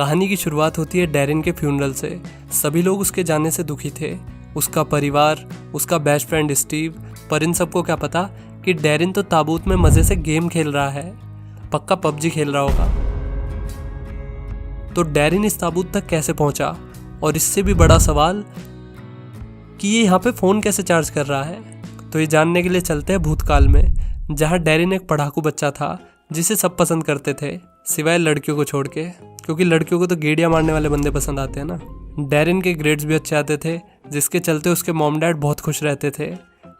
कहानी की शुरुआत होती है डैरिन के फ्यूनरल से। सभी लोग उसके जाने से दुखी थे, उसका परिवार, उसका बेस्ट फ्रेंड स्टीव। पर इन सबको क्या पता कि डैरिन तो ताबूत में मजे से गेम खेल रहा है, पक्का पबजी खेल रहा होगा। तो डैरिन इस ताबूत तक कैसे पहुंचा, और इससे भी बड़ा सवाल कि ये यहाँ पे फोन कैसे चार्ज कर रहा है। तो ये जानने के लिए चलते हैं भूतकाल में, जहाँ डैरिन एक पढ़ाकू बच्चा था जिसे सब पसंद करते थे सिवाय लड़कियों को छोड़ के, क्योंकि लड़कियों को तो गेड़िया मारने वाले बंदे पसंद आते हैं ना। डैरिन के ग्रेड्स भी अच्छे आते थे, जिसके चलते उसके मॉम डैड बहुत खुश रहते थे।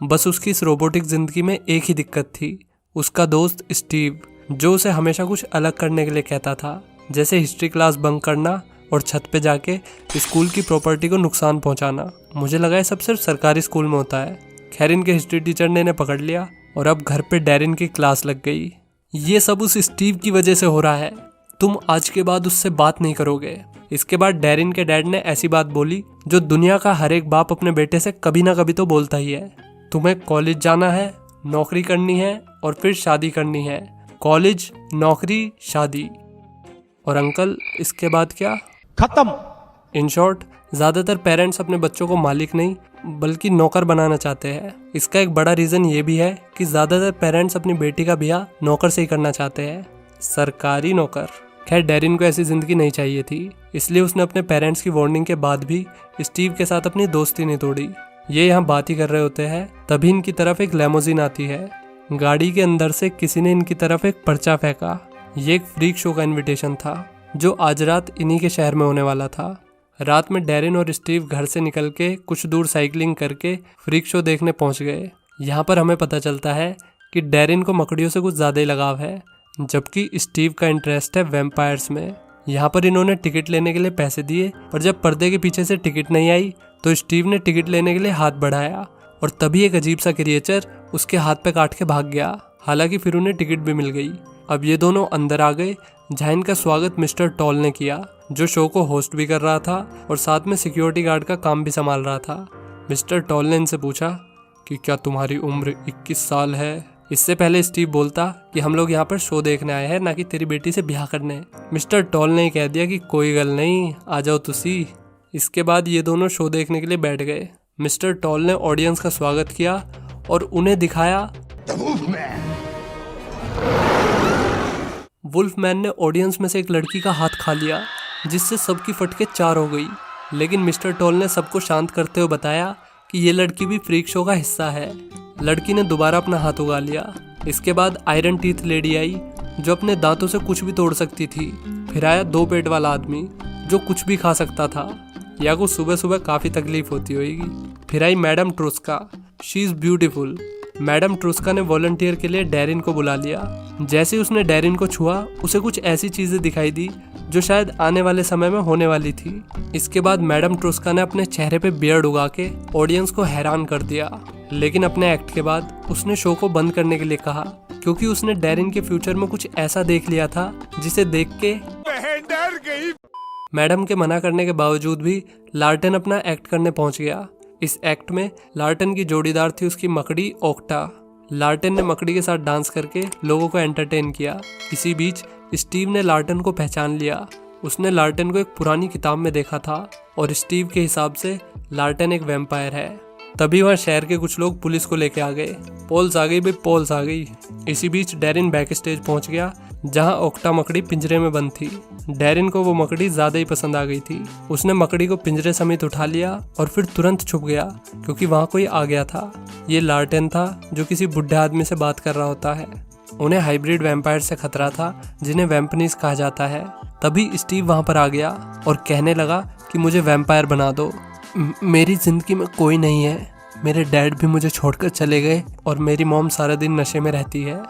बस उसकी इस रोबोटिक जिंदगी में एक ही दिक्कत थी, उसका दोस्त स्टीव, जो उसे हमेशा कुछ अलग करने के लिए कहता था, जैसे हिस्ट्री क्लास बंक करना और छत पे जाके स्कूल की प्रॉपर्टी को नुकसान पहुंचाना। मुझे लगा ये सब सिर्फ सरकारी स्कूल में होता है। खैर इनके हिस्ट्री टीचर ने इन्हें पकड़ लिया और अब घर पे डैरिन की क्लास लग गई। ये सब उस स्टीव की वजह से हो रहा है, तुम आज के बाद उससे बात नहीं करोगे। इसके बाद डैरिन के डैड ने ऐसी बात बोली जो दुनिया का हर एक बाप अपने बेटे से कभी ना कभी तो बोलता ही है, तुम्हें कॉलेज जाना है, नौकरी करनी है और फिर शादी करनी है। कॉलेज, नौकरी, शादी। और अंकल इसके बाद क्या? खत्म। इन शॉर्ट, ज़्यादातर पेरेंट्स अपने बच्चों को मालिक नहीं बल्कि नौकर बनाना चाहते हैं। इसका एक बड़ा रीज़न ये भी है कि ज़्यादातर पेरेंट्स अपनी बेटी का ब्याह नौकर से ही करना चाहते हैं, सरकारी नौकर। खैर डैरिन को ऐसी ज़िंदगी नहीं चाहिए थी, इसलिए उसने अपने पेरेंट्स की वार्निंग के बाद भी स्टीव के साथ अपनी दोस्ती नहीं तोड़ी। ये यहाँ बात ही कर रहे होते हैं, तभी इनकी तरफ एक लेमोजिन आती है। गाड़ी के अंदर से किसी ने इनकी तरफ एक पर्चा फेंका। ये एक फ्रीक शो का इन्विटेशन था जो आज रात इन्हीं के शहर में होने वाला था। रात में डैरिन और स्टीव घर से निकल के कुछ दूर साइकिलिंग करके फ्रीक शो देखने पहुंच गए। यहाँ पर हमें पता चलता है कि डैरिन को मकड़ियों से कुछ ज़्यादा ही लगाव है, जबकि स्टीव का इंटरेस्ट है वैम्पायर्स में। यहाँ पर इन्होंने टिकट लेने के लिए पैसे दिए, पर जब पर्दे के पीछे से टिकट नहीं आई तो स्टीव ने टिकट लेने के लिए हाथ बढ़ाया और तभी एक अजीब सा क्रिएचर उसके हाथ पे काट के भाग गया। हालांकि फिर उन्हें टिकट भी मिल गई। अब ये दोनों अंदर आ गए, जहाँ इनका स्वागत मिस्टर टॉल ने किया, जो शो को होस्ट भी कर रहा था और साथ में सिक्योरिटी गार्ड का काम भी संभाल रहा था। मिस्टर टॉल ने इनसे पूछा कि क्या तुम्हारी उम्र 21 साल है? इससे पहले स्टीव बोलता कि हम लोग यहाँ पर शो देखने आए हैं, ना कि तेरी बेटी से ब्याह करने। मिस्टर टॉल ने कह दिया कि कोई गल नहीं, आ जाओ तुसी। इसके बाद ये दोनों शो देखने के लिए बैठ गए। मिस्टर टॉल ने ऑडियंस का स्वागत किया और उन्हें दिखाया वुल्फमैन ने ऑडियंस में से एक लड़की का हाथ खा लिया, जिससे सबकी फटके 4 हो गई। लेकिन मिस्टर टॉल ने सबको शांत करते हुए बताया कि ये लड़की भी फ्रीक शो का हिस्सा है। लड़की ने दोबारा अपना हाथ उगा लिया। इसके बाद आयरन टीथ लेडी आई, जो अपने दांतों से कुछ भी तोड़ सकती थी। फिर आया 2 पेट वाला आदमी, जो कुछ भी खा सकता था, या को सुबह सुबह काफ़ी तकलीफ होती होगी। फिर आई madam Truska, she is beautiful. Madam Truska ने वॉलंटियर के लिए डैरिन को बुला लिया। जैसे ही उसने डैरिन को छुआ, उसे कुछ ऐसी चीज़ें दिखाई दी जो शायद आने वाले समय में होने वाली थी। इसके बाद मैडम ट्रुस्का ने अपने चेहरे पे बियर्ड उगा के ऑडियंस को हैरान कर दिया। लेकिन अपने एक्ट के बाद उसने शो को बंद करने के लिए कहा, क्योंकि उसने डैरिन के फ्यूचर में कुछ ऐसा देख लिया था जिसे देख के डर गई। मैडम के मना करने के बावजूद भी लार्टन अपना एक्ट करने पहुंच गया। इस एक्ट में लार्टन की जोड़ीदार थी उसकी मकड़ी ओक्टा। लार्टन ने मकड़ी के साथ डांस करके लोगों को एंटरटेन किया। इसी बीच स्टीव ने लार्टन को पहचान लिया। उसने लार्टन को एक पुरानी किताब में देखा था और स्टीव के हिसाब से लार्टन एक वैम्पायर है। तभी वहाँ शहर के कुछ लोग पुलिस को लेके आ गए। पोल्स आ गई भाई, पोल्स आ गई। इसी बीच डैरिन बैक स्टेज पहुँच गया, जहाँ ओक्टा मकड़ी पिंजरे में बंद थी। डैरिन को वो मकड़ी ज़्यादा ही पसंद आ गई थी। उसने मकड़ी को पिंजरे समेत उठा लिया और फिर तुरंत छुप गया, क्योंकि वहाँ कोई आ गया था। ये लार्टन था, जो किसी बुढ़े आदमी से बात कर रहा होता है। उन्हें हाइब्रिड वैम्पायर से खतरा था, जिन्हें वैम्पनीज कहा जाता है। तभी स्टीव वहाँ पर आ गया और कहने लगा कि मुझे वैम्पायर बना दो। मेरी ज़िंदगी में कोई नहीं है, मेरे डैड भी मुझे छोड़कर चले गए और मेरी मॉम सारा दिन नशे में रहती है।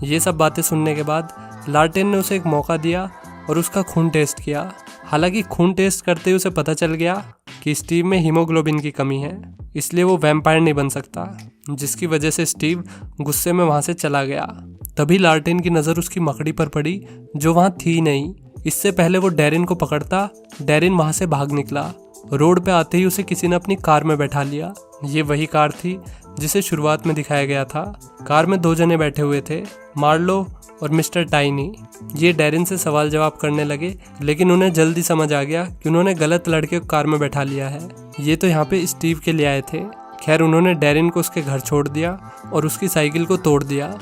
ये सब बातें सुनने के बाद लार्टन ने उसे एक मौका दिया और उसका खून टेस्ट किया। हालांकि खून टेस्ट करते ही उसे पता चल गया कि स्टीव में हीमोग्लोबिन की कमी है, इसलिए वो वैम्पायर नहीं बन सकता, जिसकी वजह से स्टीव गुस्से में वहाँ से चला गया। तभी लार्टन की नज़र उसकी मकड़ी पर पड़ी, जो वहाँ थी नहीं। इससे पहले वो डैरिन को पकड़ता, डैरिन वहाँ से भाग निकला। रोड पे आते ही उसे किसी ने अपनी कार में बैठा लिया। ये वही कार थी जिसे शुरुआत में दिखाया गया था। कार में 2 जने बैठे हुए थे, मार्लो और मिस्टर टाइनी। ये डैरिन से सवाल जवाब करने लगे, लेकिन उन्हें जल्दी समझ आ गया कि उन्होंने गलत लड़के को कार में बैठा लिया है। ये तो यहाँ पे स्टीव के लिए आए थे। खैर, उन्होंने डैरिन को उसके घर छोड़ दिया और उसकी साइकिल को तोड़ दिया।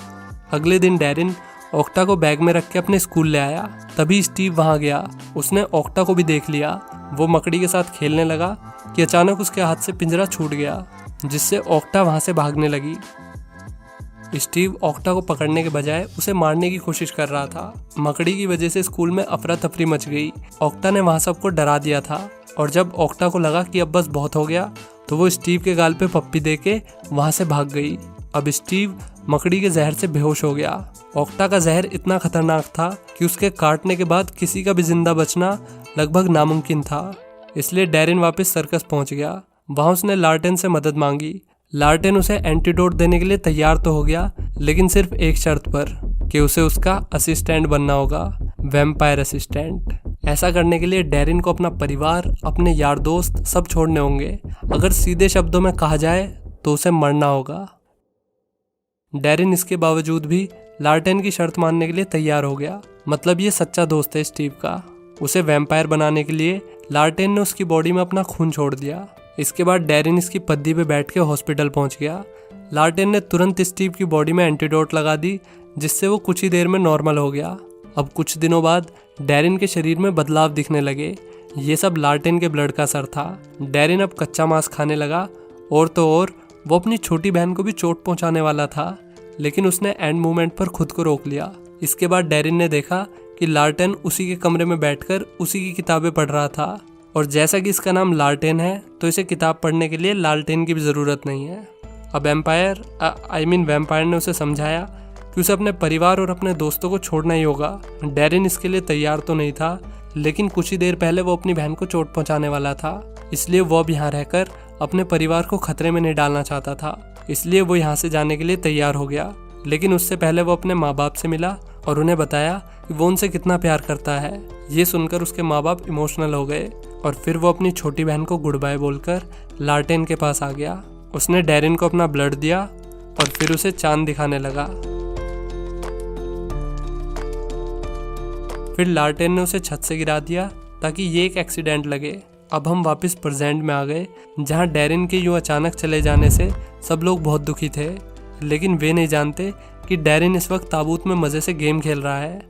अगले दिन डैरिन ओक्टा को बैग में रख के अपने स्कूल ले आया। तभी स्टीव वहाँ गया। उसने ओक्टा को भी देख लिया। वो मकड़ी के साथ खेलने लगा कि अचानक उसके हाथ से पिंजरा छूट गया, जिससे ओक्टा वहाँ से भागने लगी। स्टीव ओक्टा को पकड़ने के बजाय उसे मारने की कोशिश कर रहा था। मकड़ी की वजह से स्कूल में अफरा तफरी मच गई। ओक्टा ने वहाँ सबको डरा दिया था और जब ओक्टा को लगा कि अब बस बहुत हो गया तो वो स्टीव के गाल पे पप्पी देके वहाँ से भाग गई। अब स्टीव मकड़ी के जहर से बेहोश हो गया। ओक्टा का जहर इतना खतरनाक था कि उसके काटने के बाद किसी का भी जिंदा बचना लगभग नामुमकिन था। इसलिए डैरिन वापस सर्कस पहुंच गया। वहां उसने लार्टेन से मदद मांगी। लार्टेन उसे एंटीडोट देने के लिए तैयार तो हो गया, लेकिन सिर्फ एक शर्त पर कि उसे उसका असिस्टेंट बनना होगा, वैम्पायर असिस्टेंट। ऐसा करने के लिए डैरिन को अपना परिवार, अपने यार दोस्त सब छोड़ने होंगे। अगर सीधे शब्दों में कहा जाए तो उसे मरना होगा। डैरिन इसके बावजूद भी लार्टेन की शर्त मानने के लिए तैयार हो गया। मतलब ये सच्चा दोस्त है स्टीव का। उसे वैम्पायर बनाने के लिए लार्टेन ने उसकी बॉडी में अपना खून छोड़ दिया। इसके बाद डैरिन इसकी पद्दी पे बैठ के हॉस्पिटल पहुंच गया। लार्टेन ने तुरंत स्टीव की बॉडी में एंटीडोट लगा दी, जिससे वो कुछ ही देर में नॉर्मल हो गया। अब कुछ दिनों बाद डैरिन के शरीर में बदलाव दिखने लगे। ये सब लार्टेन के ब्लड का असर था। डैरिन अब कच्चा मांस खाने लगा और तो और वो अपनी छोटी बहन को भी चोट पहुंचाने वाला था, लेकिन उसने एंड मोमेंट पर खुद को रोक लिया। इसके बाद डैरिन ने देखा कि लार्टेन उसी के कमरे में बैठकर उसी की किताबें पढ़ रहा था, और जैसा कि इसका नाम लार्टेन है तो इसे किताब पढ़ने के लिए लालटेन की भी ज़रूरत नहीं है। अब वैम्पायर ने उसे समझाया कि उसे अपने परिवार और अपने दोस्तों को छोड़ना ही होगा। डैरिन इसके लिए तैयार तो नहीं था, लेकिन कुछ ही देर पहले वो अपनी बहन को चोट पहुंचाने वाला था, इसलिए वो अब यहाँ रहकर अपने परिवार को खतरे में नहीं डालना चाहता था। इसलिए वो यहाँ से जाने के लिए तैयार हो गया। लेकिन उससे पहले वो अपने माँ बाप से मिला और उन्हें बताया कि वो उनसे कितना प्यार करता है। ये सुनकर उसके माँ बाप इमोशनल हो गए और फिर वो अपनी छोटी बहन को गुड बाय बोलकर लार्टेन के पास आ गया। उसने डैरिन को अपना ब्लड दिया और फिर उसे चांद दिखाने लगा। फिर लार्टेन ने उसे छत से गिरा दिया ताकि ये एक एक्सीडेंट लगे। अब हम वापस प्रेजेंट में आ गए, जहाँ डैरिन के यूँ अचानक चले जाने से सब लोग बहुत दुखी थे, लेकिन वे नहीं जानते कि डैरिन इस वक्त ताबूत में मज़े से गेम खेल रहा है।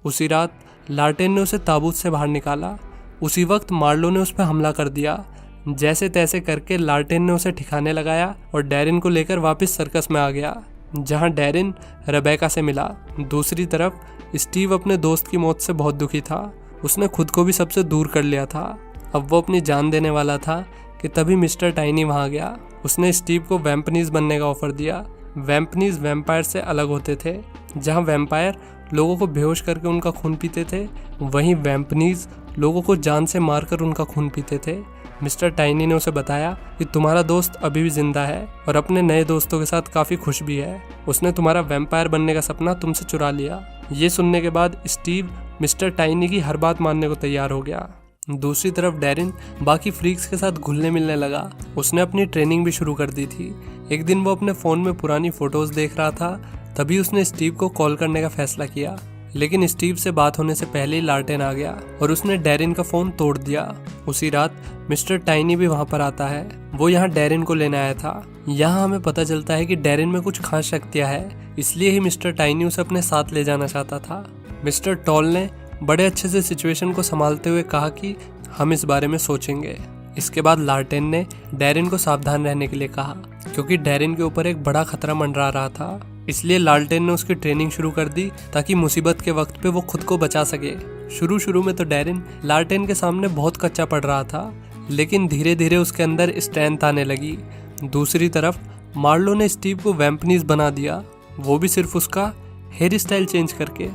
उसी रात लार्टेन ने उसे ताबूत से बाहर निकाला। उसी वक्त मार्लो ने उस पर हमला कर दिया। जैसे तैसे करके लार्टेन ने उसे ठिकाने लगाया और डैरिन को लेकर वापस सर्कस में आ गया, जहां डैरिन रेबेका से मिला। दूसरी तरफ स्टीव अपने दोस्त की मौत से बहुत दुखी था। उसने खुद को भी सबसे दूर कर लिया था। अब वो अपनी जान देने वाला था कि तभी मिस्टर टाइनी वहां गया। उसने स्टीव को वैम्पनीज बनने का ऑफर दिया। वैम्पनीज वैम्पायर से अलग होते थे। जहां वैम्पायर लोगों को बेहोश करके उनका खून पीते थे, वहीं वैम्पनीज लोगों को जान से मारकर उनका खून पीते थे। मिस्टर टाइनी ने उसे बताया कि तुम्हारा दोस्त अभी भी जिंदा है और अपने नए दोस्तों के साथ काफ़ी खुश भी है। उसने तुम्हारा वैम्पायर बनने का सपना तुमसे चुरा लिया। ये सुनने के बाद स्टीव मिस्टर टाइनी की हर बात मानने को तैयार हो गया। दूसरी तरफ डैरिन बाकी फ्रीक्स के साथ घुलने मिलने लगा। उसने अपनी ट्रेनिंग भी शुरू कर दी थी। एक दिन वो अपने फ़ोन में पुरानी फ़ोटोज़ देख रहा था, तभी उसने स्टीव को कॉल करने का फैसला किया। लेकिन स्टीव से बात होने से पहले ही लार्टेन आ गया और उसने डैरिन का फ़ोन तोड़ दिया। उसी रात मिस्टर टाइनी भी वहाँ पर आता है। वो यहाँ डैरिन को लेने आया था। यहाँ हमें पता चलता है कि डैरिन में कुछ खास शक्तियाँ है, इसलिए ही मिस्टर टाइनी उसे अपने साथ ले जाना चाहता था। मिस्टर टॉल ने बड़े अच्छे से सिचुएशन को संभालते हुए कहा कि हम इस बारे में सोचेंगे। इसके बाद लार्टेन ने डैरिन को सावधान रहने के लिए कहा, क्योंकि डैरिन के ऊपर एक बड़ा खतरा मंडरा रहा था। इसलिए लार्टेन ने उसकी ट्रेनिंग शुरू कर दी ताकि मुसीबत के वक्त पे वो खुद को बचा सके। शुरू में तो डैरिन लार्टेन के सामने बहुत कच्चा पड़ रहा था, लेकिन धीरे धीरे उसके अंदर स्ट्रेंथ आने लगी। दूसरी तरफ मार्लो ने स्टीव को वैम्पनीज बना दिया, वो भी सिर्फ उसका हेयर स्टाइल चेंज करके।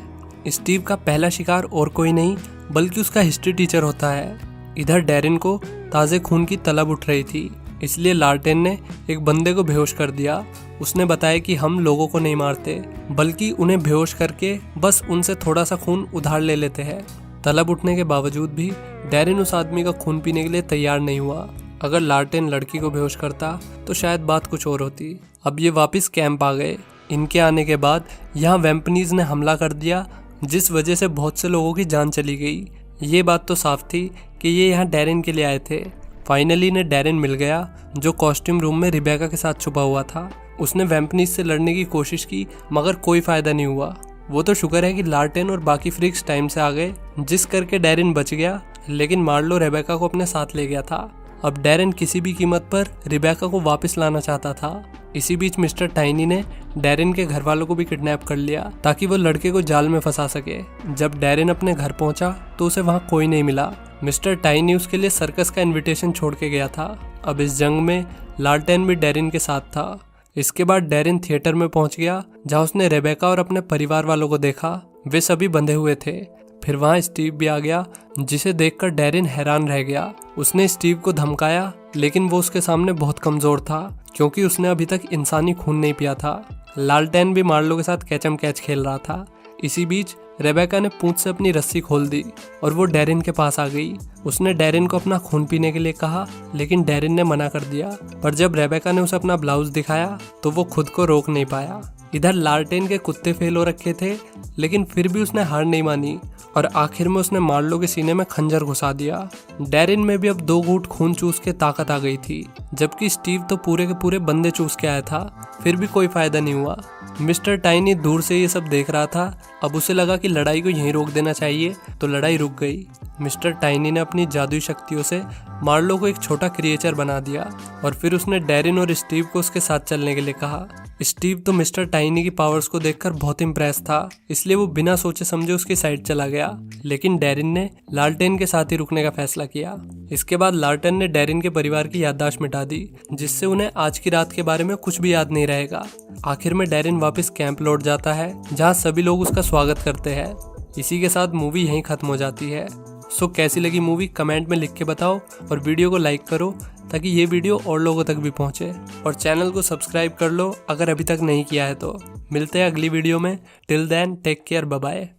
स्टीव का पहला शिकार और कोई नहीं बल्कि उसका हिस्ट्री टीचर होता है। इधर डैरिन को ताज़े खून की तलब उठ रही थी, इसलिए लार्टेन ने एक बंदे को बेहोश कर दिया। उसने बताया कि हम लोगों को नहीं मारते, बल्कि उन्हें बेहोश करके बस उनसे थोड़ा सा खून उधार ले लेते हैं। तलब उठने के बावजूद भी डैरिन उस आदमी का खून पीने के लिए तैयार नहीं हुआ। अगर लार्टेन लड़की को बेहोश करता तो शायद बात कुछ और होती। अब ये वापस कैंप आ गए। इनके आने के बाद यहाँ वैम्पनीज ने हमला कर दिया, जिस वजह से बहुत से लोगों की जान चली गई। ये बात तो साफ थी कि ये यहाँ डैरेन के लिए आए थे। फाइनली इन्हें डैरेन मिल गया, जो कॉस्ट्यूम रूम में रिबेका के साथ छुपा हुआ था। उसने वैम्पनीज से लड़ने की कोशिश की, मगर कोई फायदा नहीं हुआ। वो तो शुक्र है कि लार्टेन और बाकी फ्रीक्स टाइम से आ गए, जिस करके डैरेन बच गया, लेकिन मार्लो रेबेका को अपने साथ ले गया था। अब डैरेन किसी भी कीमत पर रिबेका को वापस लाना चाहता था। इसी बीच मिस्टर टाइनी ने डैरेन के घर वालों को भी किडनैप कर लिया, ताकि वो लड़के को जाल में फंसा सके। जब डैरेन अपने घर पहुंचा तो उसे वहां कोई नहीं मिला। मिस्टर टाइनी उसके लिए सर्कस का इनविटेशन छोड़ के गया था। अब इस जंग में लार्टेन भी डैरेन के साथ था। इसके बाद डैरेन थिएटर में पहुंच गया, जहां उसने रेबेका और अपने परिवार वालों को देखा। वे सभी बंधे हुए थे। फिर वहां स्टीव भी आ गया, जिसे देखकर डैरेन हैरान रह गया। उसने स्टीव को धमकाया, लेकिन वो उसके सामने बहुत कमजोर था, क्योंकि उसने अभी तक इंसानी खून नहीं पिया था। लालटेन भी मार्लो के साथ कैचम कैच खेल रहा था। इसी बीच रेबेका ने पूंछ से अपनी रस्सी खोल दी और वो डैरेन के पास आ गई। उसने डैरेन को अपना खून पीने के लिए कहा, लेकिन डैरेन ने मना कर दिया। पर जब रेबेका ने उसे अपना ब्लाउज दिखाया तो वो खुद को रोक नहीं पाया। इधर लार्टेन के कुत्ते फेल हो रखे थे, लेकिन फिर भी उसने हार नहीं मानी और आखिर में उसने मार्लो के सीने में खंजर घुसा दिया। डैरेन में भी अब 2 घूंट खून चूस के ताकत आ गई थी, जबकि स्टीव तो पूरे के पूरे बंदे चूस के आया था। फिर भी कोई फायदा नहीं हुआ। मिस्टर टाइनी दूर से ये सब देख रहा था। अब उसे लगा कि लड़ाई को यहीं रोक देना चाहिए, तो लड़ाई रुक गई। मिस्टर टाइनी ने अपनी जादुई शक्तियों से मार्लो को एक छोटा क्रिएचर बना दिया और फिर उसने डैरेन और स्टीव को उसके साथ चलने के लिए कहा। स्टीव तो मिस्टर टाइनी की पावर्स को देखकर बहुत इम्प्रेस था, इसलिए वो बिना सोचे समझे उसकी साइड चला गया। लेकिन डैरेन ने लार्टेन के साथ ही रुकने का फैसला किया। इसके बाद लार्टेन ने डैरेन के परिवार की याददाश्त मिटा दी, जिससे उन्हें आज की रात के बारे में कुछ भी याद नहीं रहेगा। आखिर में डैरेन वापस कैंप लौट जाता है, जहाँ सभी लोग उसका स्वागत करते हैं। इसी के साथ मूवी यहीं खत्म हो जाती है। सो कैसी लगी मूवी कमेंट में लिख के बताओ और वीडियो को लाइक करो, ताकि ये वीडियो और लोगों तक भी पहुंचे। और चैनल को सब्सक्राइब कर लो अगर अभी तक नहीं किया है तो। मिलते हैं अगली वीडियो में। Till then take care, bye bye.